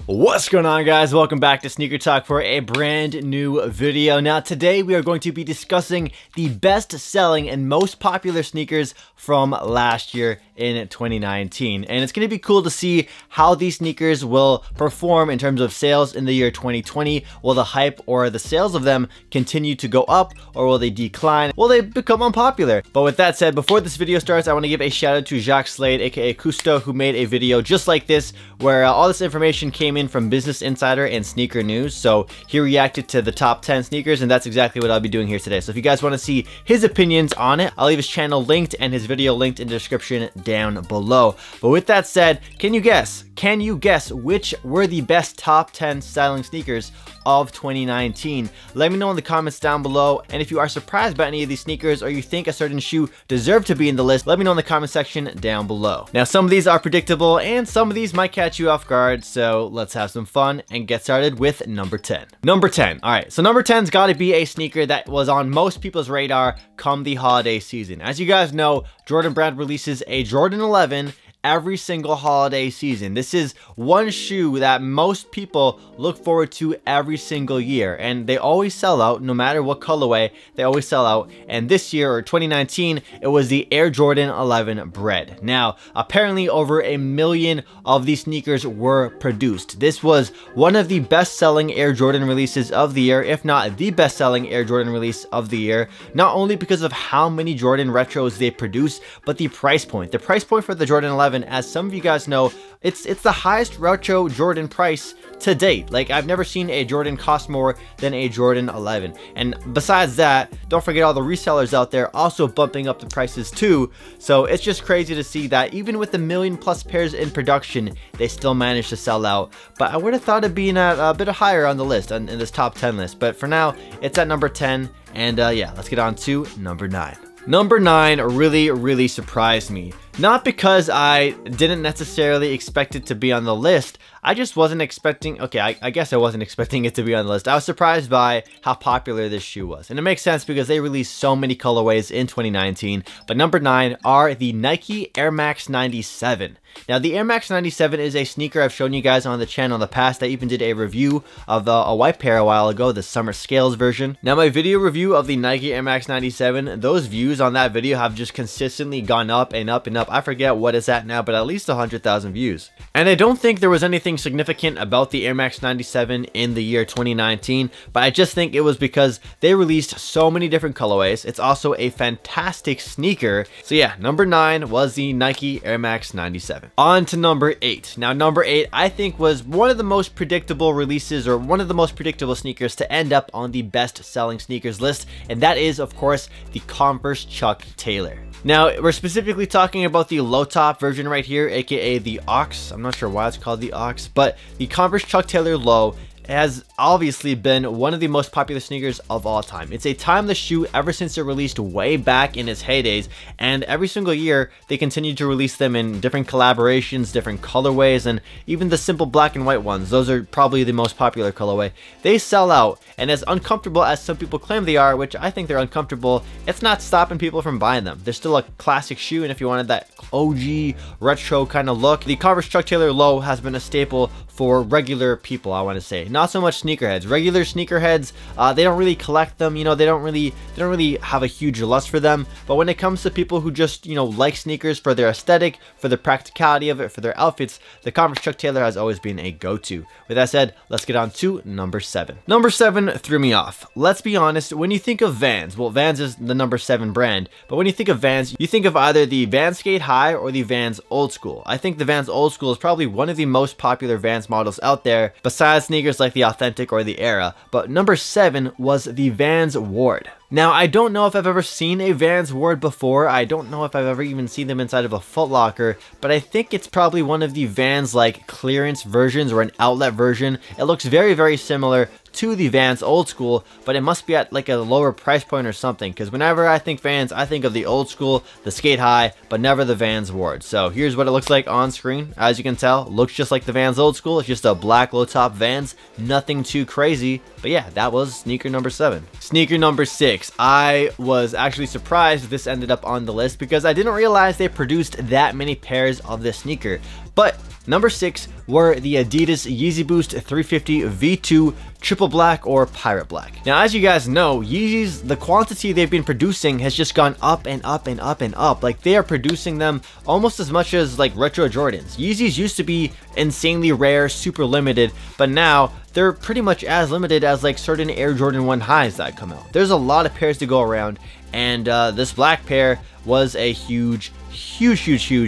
What's going on, guys? Welcome back to Sneaker Talk for a brand new video. Now today we are going to be discussing the best selling and most popular sneakers from last year in 2019, and it's going to be cool to see how these sneakers will perform in terms of sales in the year 2020. Will the hype or the sales of them continue to go up, or will they decline? Will they become unpopular? But with that said, before this video starts, I want to give a shout out to Jacques Slade, aka Cousteau, who made a video just like this where all this information came in from Business Insider and Sneaker News. So he reacted to the top 10 sneakers, and that's exactly what I'll be doing here today. So if you guys want to see his opinions on it, I'll leave his channel linked and his video linked in the description down below. But with that said, can you guess which were the best top 10 styling sneakers of 2019? Let me know in the comments down below, and if you are surprised by any of these sneakers or you think a certain shoe deserved to be in the list, let me know in the comment section down below. Now some of these are predictable and some of these might catch you off guard, so let's have some fun and get started with number 10. Number 10. Alright, so number 10's got to be a sneaker that was on most people's radar come the holiday season. As you guys know, Jordan Brand releases a Jordan 11 every single holiday season. This is one shoe that most people look forward to every single year, and they always sell out. No matter what colorway, they always sell out. And this year, or 2019, it was the Air Jordan 11 Bred. Now apparently over 1 million of these sneakers were produced. This was one of the best selling Air Jordan releases of the year, if not the best selling Air Jordan release of the year, not only because of how many Jordan retros they produce, but the price point. The price point for the Jordan 11, as some of you guys know, it's the highest retro Jordan price to date. Like, I've never seen a Jordan cost more than a Jordan 11. And besides that, don't forget all the resellers out there also bumping up the prices too. So it's just crazy to see that even with 1 million plus pairs in production, they still managed to sell out. But I would have thought it'd be a bit higher on the list, in this top 10 list. But for now, it's at number 10. And yeah, let's get on to number 9. Number 9 really surprised me. Not because I didn't necessarily expect it to be on the list. I just wasn't expecting, okay, I guess I wasn't expecting it to be on the list. I was surprised by how popular this shoe was. And it makes sense because they released so many colorways in 2019. But number 9 are the Nike Air Max 97. Now the Air Max 97 is a sneaker I've shown you guys on the channel in the past. I even did a review of a white pair a while ago, the Summer Scales version. Now my video review of the Nike Air Max 97, those views on that video have just consistently gone up and up and up. I forget what it's at now, but at least 100,000 views. And I don't think there was anything significant about the Air Max 97 in the year 2019, but I just think it was because they released so many different colorways. It's also a fantastic sneaker. So yeah, number 9 was the Nike Air Max 97. On to number 8. Now number 8 I think was one of the most predictable releases, or one of the most predictable sneakers to end up on the best selling sneakers list, and that is of course the Converse Chuck Taylor. Now we're specifically talking about the low top version right here, aka the Ox. I'm not sure why it's called the Ox, but the Converse Chuck Taylor Low has obviously been one of the most popular sneakers of all time. It's a timeless shoe ever since it released way back in its heydays, and every single year they continue to release them in different collaborations, different colorways, and even the simple black and white ones. Those are probably the most popular colorway. They sell out, and as uncomfortable as some people claim they are, which I think they're uncomfortable, it's not stopping people from buying them. They're still a classic shoe, and if you wanted that OG retro kind of look, the Converse Chuck Taylor Low has been a staple for regular people, I want to say. Not so much sneakerheads. Regular sneakerheads, they don't really collect them, you know, they don't really have a huge lust for them. But when it comes to people who just, you know, like sneakers for their aesthetic, for the practicality of it, for their outfits, the Converse Chuck Taylor has always been a go-to. With that said, let's get on to number 7. Number 7 threw me off. Let's be honest, when you think of Vans, well, Vans is the number 7 brand, but when you think of Vans, you think of either the Vans Skate High or the Vans Old School. I think the Vans Old School is probably one of the most popular Vans models out there, besides sneakers like the Authentic or the Era. But number 7 was the Vans Ward. Now, I don't know if I've ever seen a Vans Ward before. I don't know if I've ever even seen them inside of a Foot Locker, but I think it's probably one of the Vans like clearance versions or an outlet version. It looks very similar to the Vans Old School, but it must be at like a lower price point or something, because whenever I think Vans, I think of the Old School, the Skate High, but never the Vans Ward. So here's what it looks like on screen. As you can tell, looks just like the Vans Old School. It's just a black low top Vans, nothing too crazy. But yeah, that was sneaker number 7. Sneaker number 6. I was actually surprised this ended up on the list because I didn't realize they produced that many pairs of this sneaker. But Number 6 were the Adidas Yeezy Boost 350 V2 Triple Black or Pirate Black. Now, as you guys know, Yeezys, the quantity they've been producing has just gone up and up and up and up. Like, they are producing them almost as much as like retro Jordans. Yeezys used to be insanely rare, super limited, but now they're pretty much as limited as like certain Air Jordan 1 highs that come out. There's a lot of pairs to go around, and this black pair was a huge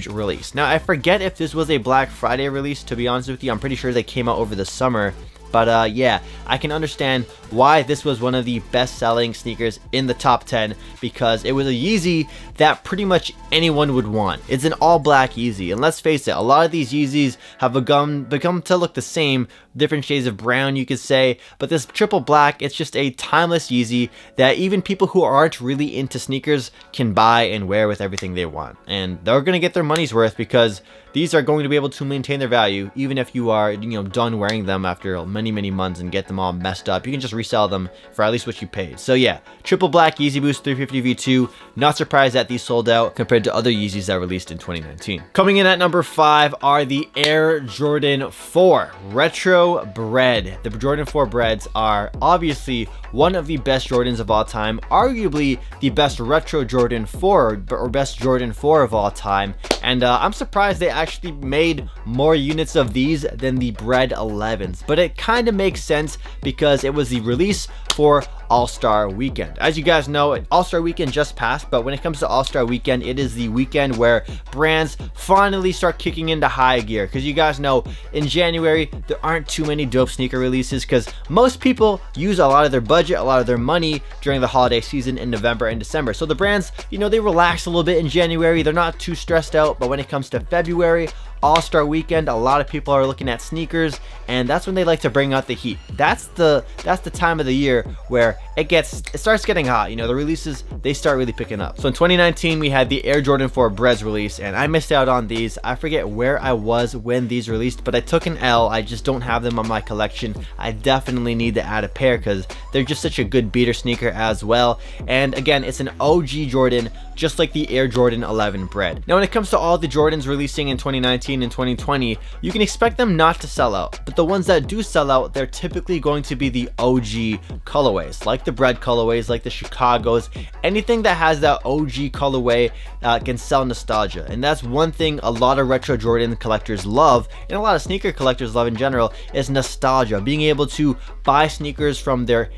release. Now, I forget if this was a Black Friday release, to be honest with you. I'm pretty sure they came out over the summer. But yeah, I can understand why this was one of the best selling sneakers in the top 10, because it was a Yeezy that pretty much anyone would want. It's an all black Yeezy, and let's face it, a lot of these Yeezys have become to look the same, different shades of brown you could say, but this triple black, it's just a timeless Yeezy that even people who aren't really into sneakers can buy and wear with everything they want, and they're gonna get their money's worth, because these are going to be able to maintain their value even if you are, you know, done wearing them after many months and get them all messed up. You can just resell them for at least what you paid. So yeah, triple black Yeezy Boost 350 V2. Not surprised that these sold out compared to other Yeezys that released in 2019. Coming in at number 5 are the Air Jordan 4 Retro Bred. The Jordan 4 Breds are obviously one of the best Jordans of all time, arguably the best retro Jordan 4 or best Jordan 4 of all time. And I'm surprised they actually made more units of these than the Bred 11s, but it kind of makes sense because it was the release for All-Star Weekend. As you guys know, All-Star Weekend just passed, but when it comes to All-Star Weekend, it is the weekend where brands finally start kicking into high gear, because you guys know in January there aren't too many dope sneaker releases because most people use a lot of their budget, a lot of their money during the holiday season in November and December. So the brands, you know, they relax a little bit in January, they're not too stressed out, but when it comes to February, All-Star Weekend, a lot of people are looking at sneakers, and that's when they like to bring out the heat. That's the time of the year where it starts getting hot. You know, the releases, they start really picking up. So in 2019, we had the Air Jordan 4 Breds release, and I missed out on these. I forget where I was when these released, but I took an L. I just don't have them on my collection. I definitely need to add a pair because they're just such a good beater sneaker as well. And again, it's an OG Jordan, just like the Air Jordan 11 Bred. Now, when it comes to all the Jordans releasing in 2019 and 2020, you can expect them not to sell out, but the ones that do sell out, they're typically going to be the OG colorways, like the Bred colorways, like the Chicagos. Anything that has that OG colorway can sell nostalgia, and that's one thing a lot of retro Jordan collectors love, and a lot of sneaker collectors love in general, is nostalgia. Being able to buy sneakers from their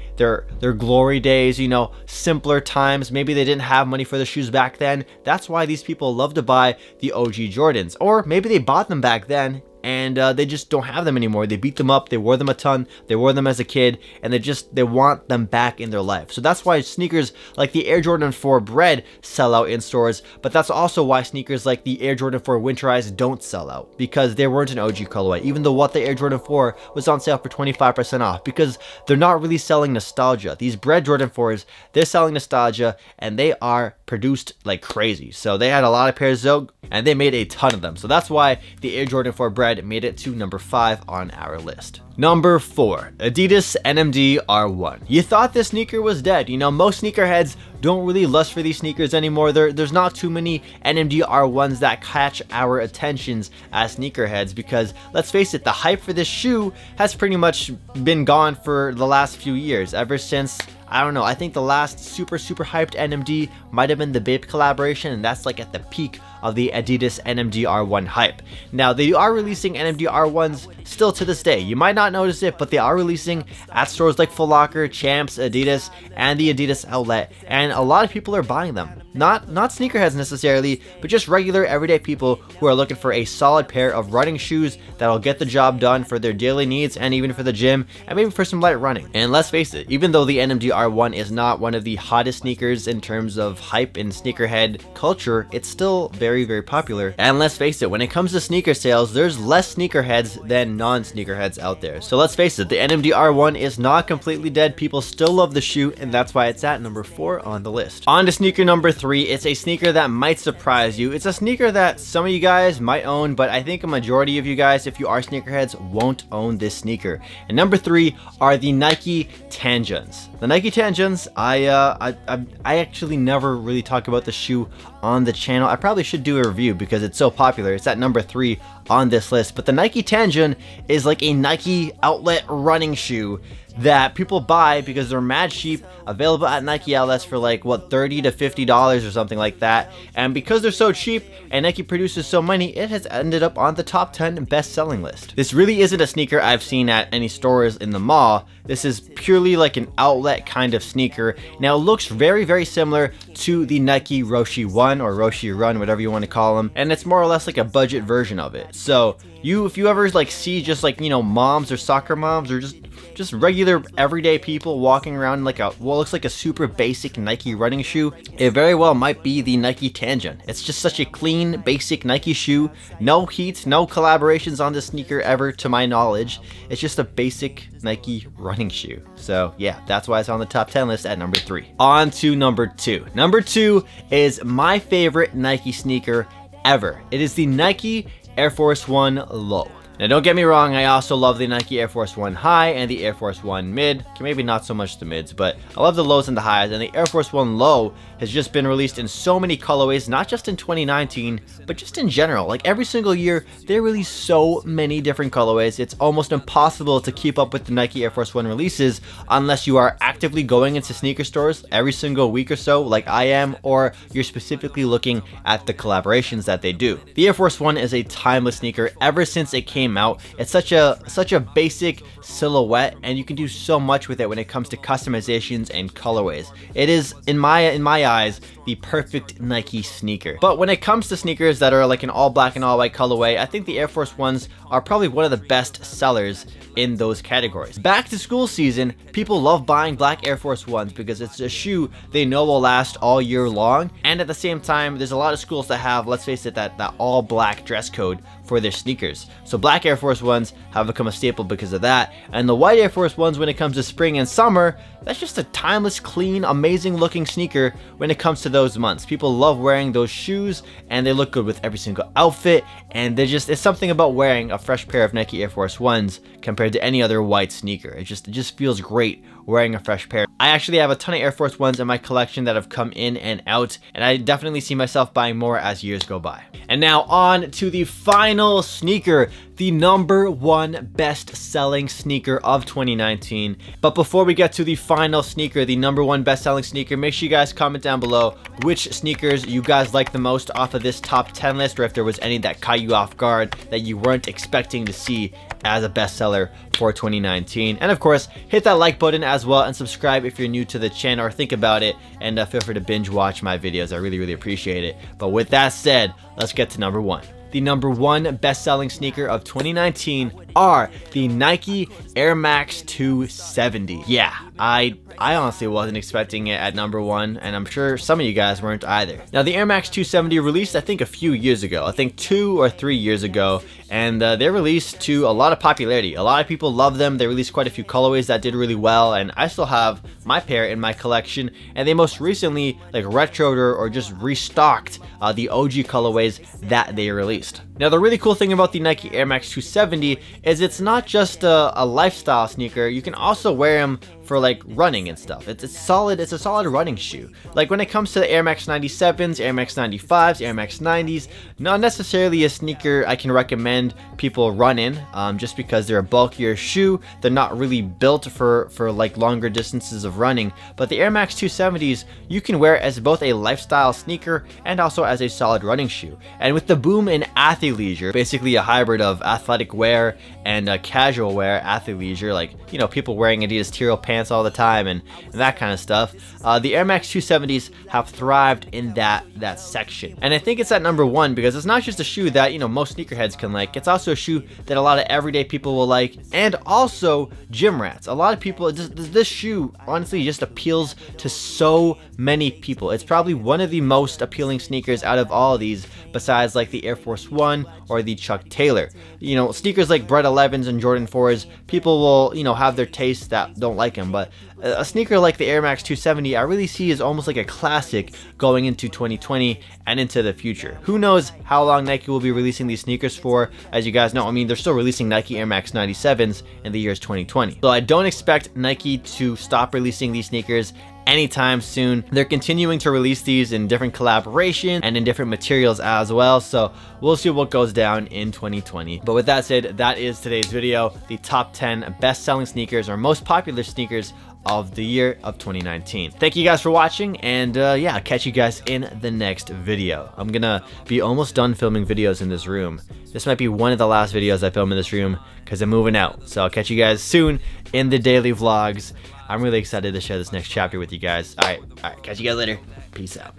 glory days, you know, simpler times. Maybe they didn't have money for the shoes back then. That's why these people love to buy the OG Jordans, or maybe they bought them back then and they just don't have them anymore. They beat them up, they wore them a ton, they wore them as a kid, and they want them back in their life. So that's why sneakers like the Air Jordan 4 Bred sell out in stores, but that's also why sneakers like the Air Jordan 4 Winterized don't sell out, because they weren't an OG colorway, even though what the Air Jordan 4 was on sale for 25% off, because they're not really selling nostalgia. These Bred Jordan 4s, they're selling nostalgia, and they are produced like crazy. So they had a lot of pairs out, and they made a ton of them. So that's why the Air Jordan 4 Bred made it to number 5 on our list. Number 4, Adidas NMD R1. You thought this sneaker was dead. You know, most sneakerheads don't really lust for these sneakers anymore. There's not too many NMD R1s that catch our attentions as sneakerheads, because let's face it, the hype for this shoe has pretty much been gone for the last few years, ever since, I don't know, I think the last super hyped NMD might have been the Bape collaboration, and that's like at the peak of the Adidas NMD R1 hype. Now, they are releasing NMD R1s still to this day. You might not notice it, but they are releasing at stores like Foot Locker, Champs, Adidas, and the Adidas Outlet, and a lot of people are buying them. Not sneakerheads necessarily, but just regular everyday people who are looking for a solid pair of running shoes that'll get the job done for their daily needs and even for the gym and maybe for some light running. And let's face it, even though the NMD R1 is not one of the hottest sneakers in terms of hype in sneakerhead culture, it's still very popular. And let's face it, when it comes to sneaker sales, there's less sneakerheads than non-sneakerheads out there. So let's face it, the NMD R1 is not completely dead. People still love the shoe, and that's why it's at number 4 on the list. On to sneaker number 3. 3, it's a sneaker that might surprise you. It's a sneaker that some of you guys might own, but I think a majority of you guys, if you are sneakerheads, won't own this sneaker. And number 3 are the Nike Tangens. The Nike Tangens, I actually never really talk about the shoe on the channel. I probably should do a review because it's so popular. It's at number 3 on this list. But the Nike Tangen is like a Nike outlet running shoe that people buy because they're mad cheap, available at Nike outlets for like what, $30 to $50 or something like that. And because they're so cheap and Nike produces so many, it has ended up on the top 10 best-selling list. This really isn't a sneaker I've seen at any stores in the mall. This is purely like an outlet kind of sneaker. Now it looks very, very similar to the Nike Roshe 1 or Roshe Run, whatever you want to call them, and it's more or less like a budget version of it. So if you ever like see just like, you know, moms or soccer moms or just regular everyday people walking around in like what looks like a super basic Nike running shoe, it very well might be the Nike Tangen. It's just such a clean, basic Nike shoe. No heat, no collaborations on this sneaker ever to my knowledge. It's just a basic Nike running shoe. So yeah, that's why it's on the top 10 list at number 3. On to number 2. Number 2 is my favorite Nike sneaker ever. It is the Nike Air Force 1 Low. Now don't get me wrong, I also love the Nike Air Force 1 High and the Air Force 1 Mid. Maybe not so much the mids, but I love the lows and the highs, and the Air Force 1 Low has just been released in so many colorways, not just in 2019, but just in general. Like every single year, they release so many different colorways. It's almost impossible to keep up with the Nike Air Force 1 releases unless you are actively going into sneaker stores every single week or so, like I am, or you're specifically looking at the collaborations that they do. The Air Force 1 is a timeless sneaker ever since it came out. It's such a basic silhouette, and you can do so much with it when it comes to customizations and colorways. It is, in my eyes, the perfect Nike sneaker. But when it comes to sneakers that are like an all black and all white colorway, I think the Air Force 1s are probably one of the best sellers in those categories. Back to school season, people love buying black Air Force 1s because it's a shoe they know will last all year long, and at the same time, there's a lot of schools that have, let's face it, that all black dress code for their sneakers. So black Air Force 1s have become a staple because of that, and the white Air Force 1s when it comes to spring and summer, that's just a timeless, clean, amazing looking sneaker when it comes to those months. People love wearing those shoes, and they look good with every single outfit, and it's something about wearing a fresh pair of Nike Air Force 1s compared to any other white sneaker. It just feels great wearing a fresh pair. I actually have a ton of Air Force 1s in my collection that have come in and out, and I definitely see myself buying more as years go by. And now on to the final sneaker, the #1 best-selling sneaker of 2019. But before we get to the final sneaker, the #1 best-selling sneaker, make sure you guys comment down below which sneakers you guys like the most off of this top 10 list, or if there was any that caught you off guard that you weren't expecting to see as a bestseller for 2019. And of course, hit that like button as well, and subscribe if you're new to the channel, or think about it, and feel free to binge watch my videos. I really appreciate it. But with that said, let's get to number 1. The #1 best-selling sneaker of 2019 are the Nike Air Max 270. Yeah, I honestly wasn't expecting it at #1, and I'm sure some of you guys weren't either. Now, the Air Max 270 released, I think, a few years ago. I think 2 or 3 years ago, and they released to a lot of popularity. A lot of people love them. They released quite a few colorways that did really well, and I still have my pair in my collection, and they most recently like retroed or just restocked the OG colorways that they released. Now, the really cool thing about the Nike Air Max 270 is it's not just a lifestyle sneaker. You can also wear them for like running and stuff. It's a solid running shoe. Like when it comes to the Air Max 97s, Air Max 95s, Air Max 90s, not necessarily a sneaker I can recommend people run in, just because they're a bulkier shoe. They're not really built for like longer distances of running. But the Air Max 270s, you can wear as both a lifestyle sneaker and also as a solid running shoe. And with the boom in athleisure, basically a hybrid of athletic wear and casual wear, athleisure, like, you know, people wearing Adidas Tiro pants all the time and that kind of stuff, the Air Max 270s have thrived in that section. And I think it's at #1 because it's not just a shoe that, you know, most sneakerheads can like. It's also a shoe that a lot of everyday people will like, and also gym rats. A lot of people, this shoe honestly just appeals to so many people. It's probably one of the most appealing sneakers out of all of these, besides like the Air Force 1 or the Chuck Taylor. You know, sneakers like Bred 11s and Jordan 4s, people will, you know, have their tastes that don't like them. But a sneaker like the Air Max 270, I really see as almost like a classic going into 2020 and into the future. Who knows how long Nike will be releasing these sneakers for? As you guys know, I mean, they're still releasing Nike Air Max 97s in the years 2020. So I don't expect Nike to stop releasing these sneakers anytime soon. They're continuing to release these in different collaborations and in different materials as well, so we'll see what goes down in 2020. But with that said, that is today's video, the top 10 best-selling sneakers or most popular sneakers of the year of 2019. Thank you guys for watching, and yeah, I'll catch you guys in the next video. I'm gonna be almost done filming videos in this room. This might be one of the last videos I film in this room because I'm moving out, so I'll catch you guys soon in the daily vlogs. I'm really excited to share this next chapter with you guys. All right, catch you guys later. Peace out.